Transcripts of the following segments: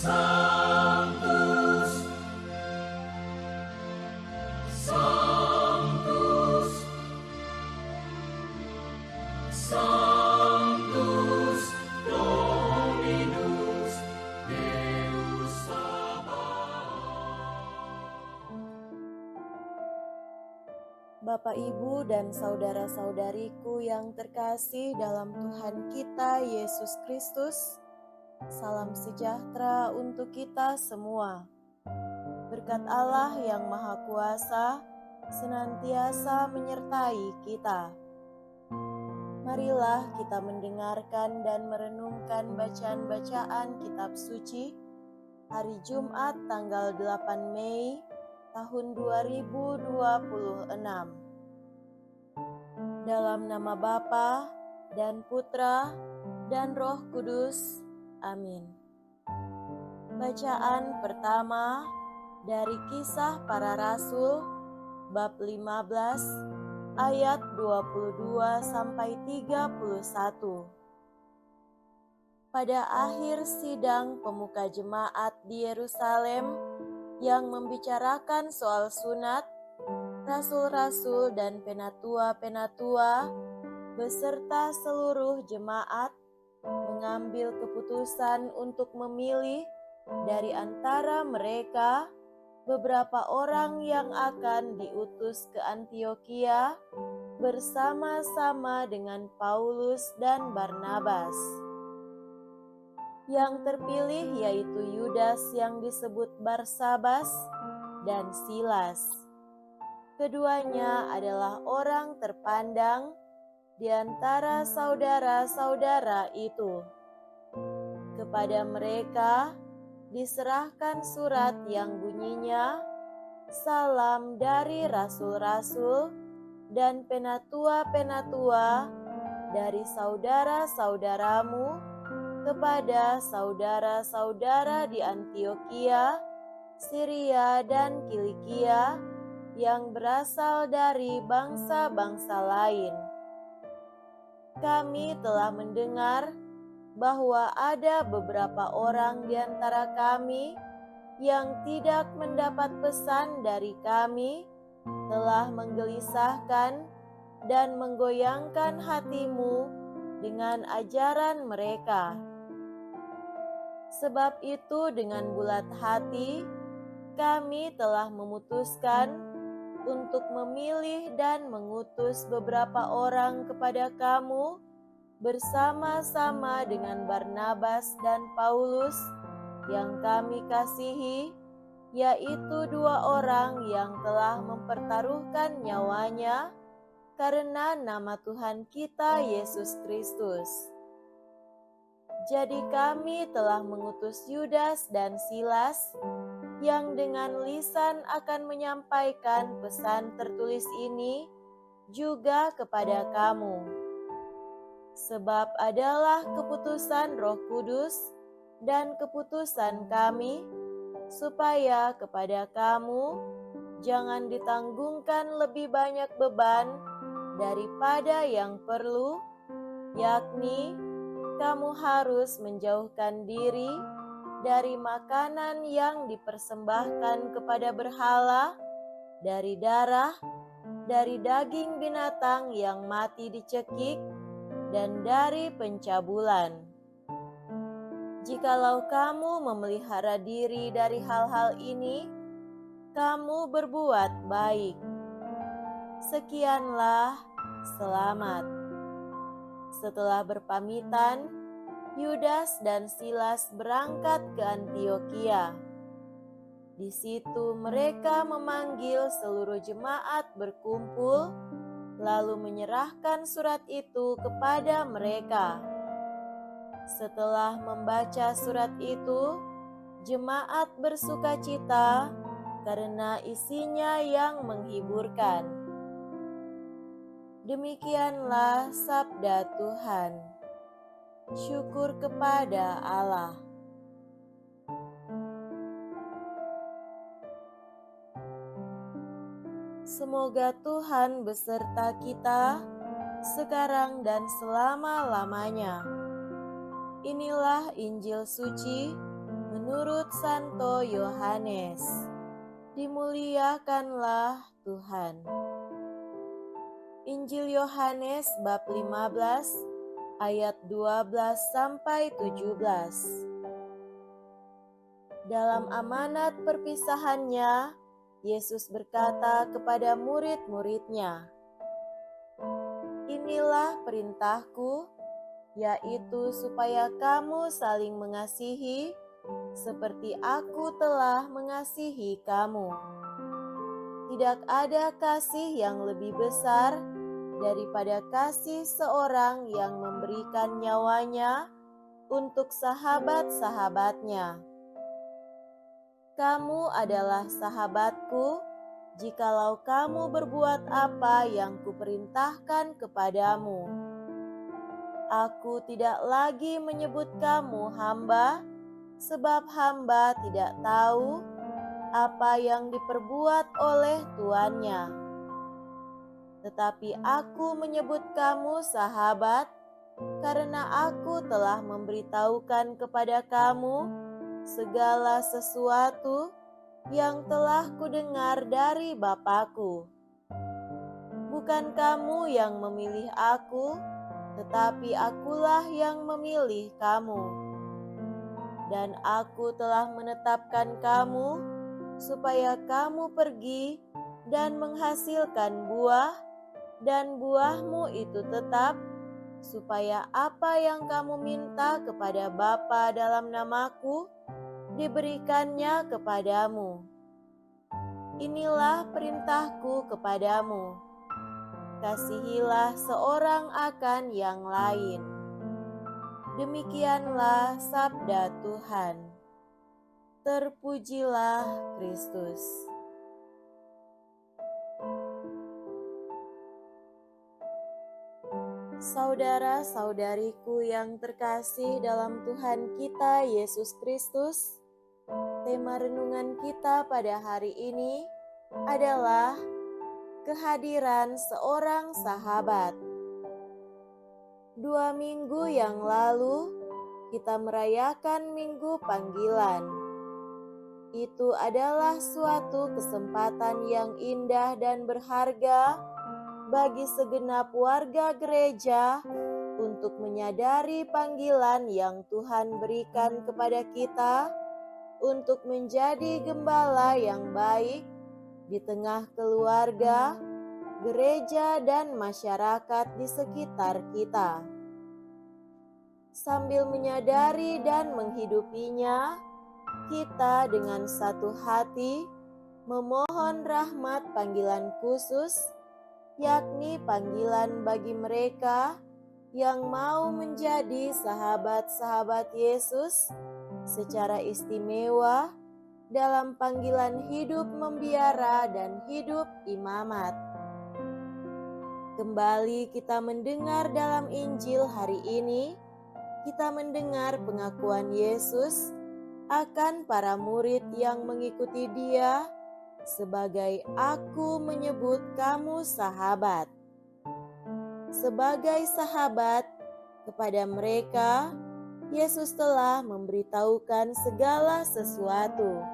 Sanctus, Sanctus, Sanctus Dominus Deus Sabaoth. Bapak, Ibu, dan saudara-saudariku yang terkasih dalam Tuhan kita Yesus Kristus, salam sejahtera untuk kita semua. Berkat Allah yang Maha Kuasa senantiasa menyertai kita. Marilah kita mendengarkan dan merenungkan bacaan-bacaan kitab suci hari Jumat tanggal 8 Mei tahun 2026. Dalam nama Bapa dan Putra dan Roh Kudus. Amin. Bacaan pertama dari Kisah Para Rasul bab 15 ayat 22 sampai 31. Pada akhir sidang pemuka jemaat di Yerusalem yang membicarakan soal sunat, rasul-rasul dan penatua-penatua beserta seluruh jemaat mengambil keputusan untuk memilih dari antara mereka beberapa orang yang akan diutus ke Antiokhia bersama-sama dengan Paulus dan Barnabas. Yang terpilih yaitu Yudas yang disebut Barsabas dan Silas. Keduanya adalah orang terpandang di antara saudara-saudara itu. Kepada mereka diserahkan surat yang bunyinya, "Salam dari rasul-rasul dan penatua-penatua dari saudara-saudaramu kepada saudara-saudara di Antiokhia, Syria dan Kilikia yang berasal dari bangsa-bangsa lain. Kami telah mendengar bahwa ada beberapa orang di antara kami yang tidak mendapat pesan dari kami telah menggelisahkan dan menggoyangkan hatimu dengan ajaran mereka. Sebab itu dengan bulat hati kami telah memutuskan untuk memilih dan mengutus beberapa orang kepada kamu bersama-sama dengan Barnabas dan Paulus yang kami kasihi, yaitu 2 orang yang telah mempertaruhkan nyawanya karena nama Tuhan kita Yesus Kristus. Jadi kami telah mengutus Yudas dan Silas yang dengan lisan akan menyampaikan pesan tertulis ini juga kepada kamu. Sebab adalah keputusan Roh Kudus dan keputusan kami, supaya kepada kamu jangan ditanggungkan lebih banyak beban daripada yang perlu, yakni kamu harus menjauhkan diri dari makanan yang dipersembahkan kepada berhala, dari darah, dari daging binatang yang mati dicekik, dan dari pencabulan. Jikalau kamu memelihara diri dari hal-hal ini, kamu berbuat baik. Sekianlah, selamat. Setelah berpamitan, Yudas dan Silas berangkat ke Antiokhia. Di situ mereka memanggil seluruh jemaat berkumpul, lalu menyerahkan surat itu kepada mereka. Setelah membaca surat itu, jemaat bersukacita karena isinya yang menghiburkan. Demikianlah sabda Tuhan. Syukur kepada Allah. Semoga Tuhan beserta kita sekarang dan selama-lamanya. Inilah Injil suci menurut Santo Yohanes. Dimuliakanlah Tuhan. Injil Yohanes bab 15 ayat 12 sampai 17. Dalam amanat perpisahannya, Yesus berkata kepada murid-muridnya, "Inilah perintahku, yaitu supaya kamu saling mengasihi seperti aku telah mengasihi kamu. Tidak ada kasih yang lebih besar daripada kasih seorang yang memberikan nyawanya untuk sahabat-sahabatnya. Kamu adalah sahabatku jikalau kamu berbuat apa yang kuperintahkan kepadamu. Aku tidak lagi menyebut kamu hamba, sebab hamba tidak tahu apa yang diperbuat oleh tuannya. Tetapi aku menyebut kamu sahabat, karena aku telah memberitahukan kepada kamu segala sesuatu yang telah kudengar dari Bapa-Ku. Bukan kamu yang memilih aku, tetapi akulah yang memilih kamu. Dan aku telah menetapkan kamu, supaya kamu pergi dan menghasilkan buah, dan buahmu itu tetap, supaya apa yang kamu minta kepada Bapa dalam namaku, diberikannya kepadamu. Inilah perintahku kepadamu, kasihilah seorang akan yang lain." Demikianlah sabda Tuhan. Terpujilah Kristus. Saudara-saudariku yang terkasih dalam Tuhan kita Yesus Kristus, tema renungan kita pada hari ini adalah kehadiran seorang sahabat. 2 minggu yang lalu, kita merayakan Minggu Panggilan. Itu adalah suatu kesempatan yang indah dan berharga bagi segenap warga gereja untuk menyadari panggilan yang Tuhan berikan kepada kita untuk menjadi gembala yang baik di tengah keluarga, gereja, dan masyarakat di sekitar kita. Sambil menyadari dan menghidupinya, kita dengan satu hati memohon rahmat panggilan khusus, yakni panggilan bagi mereka yang mau menjadi sahabat-sahabat Yesus secara istimewa dalam panggilan hidup membiara dan hidup imamat. Kembali kita mendengar dalam Injil hari ini, kita mendengar pengakuan Yesus akan para murid yang mengikuti Dia sebagai "Aku menyebut kamu sahabat". Sebagai sahabat kepada mereka, Yesus telah memberitahukan segala sesuatu.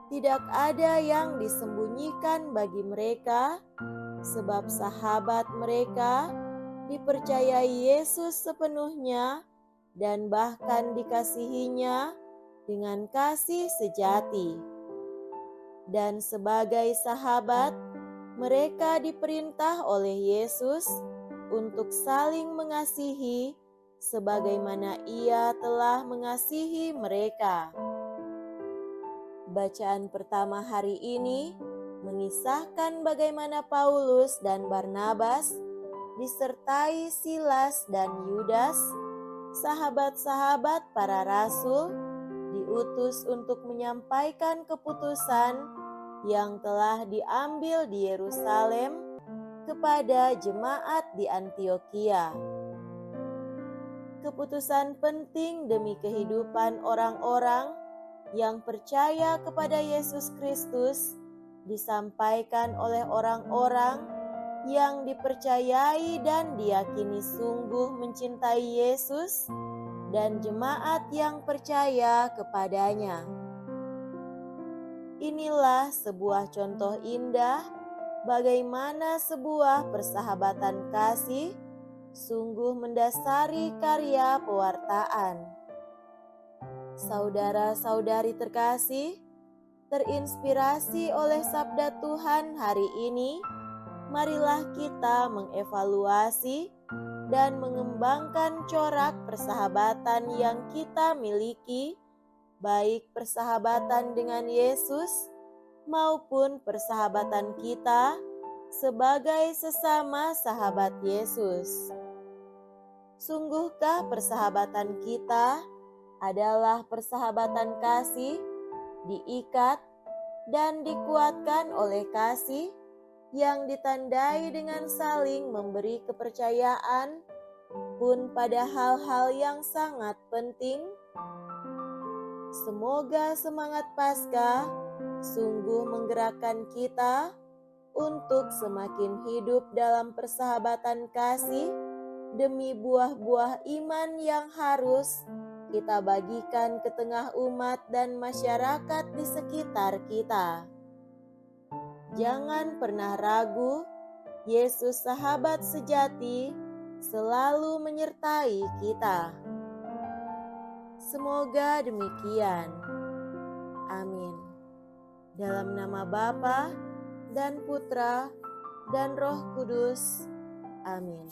Tidak ada yang disembunyikan bagi mereka, sebab sahabat mereka dipercayai Yesus sepenuhnya dan bahkan dikasihinya dengan kasih sejati. Dan sebagai sahabat, mereka diperintah oleh Yesus untuk saling mengasihi sebagaimana Ia telah mengasihi mereka. Bacaan pertama hari ini mengisahkan bagaimana Paulus dan Barnabas disertai Silas dan Yudas, sahabat-sahabat para rasul, diutus untuk menyampaikan keputusan yang telah diambil di Yerusalem kepada jemaat di Antiokhia. Keputusan penting demi kehidupan orang-orang yang percaya kepada Yesus Kristus disampaikan oleh orang-orang yang dipercayai dan diyakini sungguh mencintai Yesus dan jemaat yang percaya kepadanya. Inilah sebuah contoh indah bagaimana sebuah persahabatan kasih sungguh mendasari karya pewartaan. Saudara-saudari terkasih, terinspirasi oleh sabda Tuhan hari ini, marilah kita mengevaluasi dan mengembangkan corak persahabatan yang kita miliki, baik persahabatan dengan Yesus maupun persahabatan kita sebagai sesama sahabat Yesus. Sungguhkah persahabatan kita adalah persahabatan kasih, diikat dan dikuatkan oleh kasih yang ditandai dengan saling memberi kepercayaan pun pada hal-hal yang sangat penting? Semoga semangat Paskah sungguh menggerakkan kita untuk semakin hidup dalam persahabatan kasih demi buah-buah iman yang harus kita bagikan ke tengah umat dan masyarakat di sekitar kita. Jangan pernah ragu, Yesus sahabat sejati selalu menyertai kita. Semoga demikian. Amin. Dalam nama Bapa dan Putra dan Roh Kudus. Amin.